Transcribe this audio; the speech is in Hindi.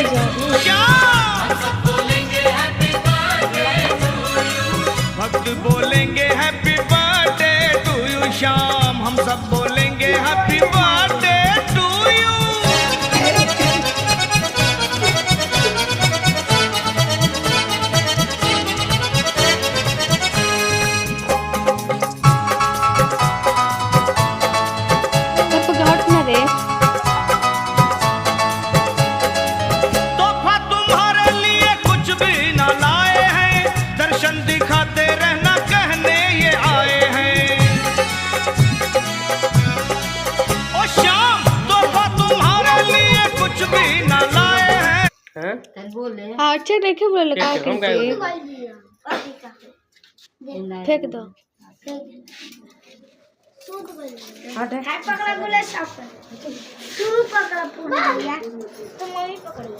श्याम भक्त बोलेंगे happy birthday to you Shyam, हम सब बोलेंगे हैप्पी बर्थडे टू यू। तोहफा तुम्हारे लिए कुछ भी ना लाए हैं, दर्शन दिखाते रहना कहने ये आए हैं। ओ श्याम तोहफा तुम्हारे लिए कुछ भी ना लाए हैं। अच्छा देखे बोले का फेंक दो। पकड़ा बोले सब तू पकड़ा पूरा तो मम्मी पकड़ ले।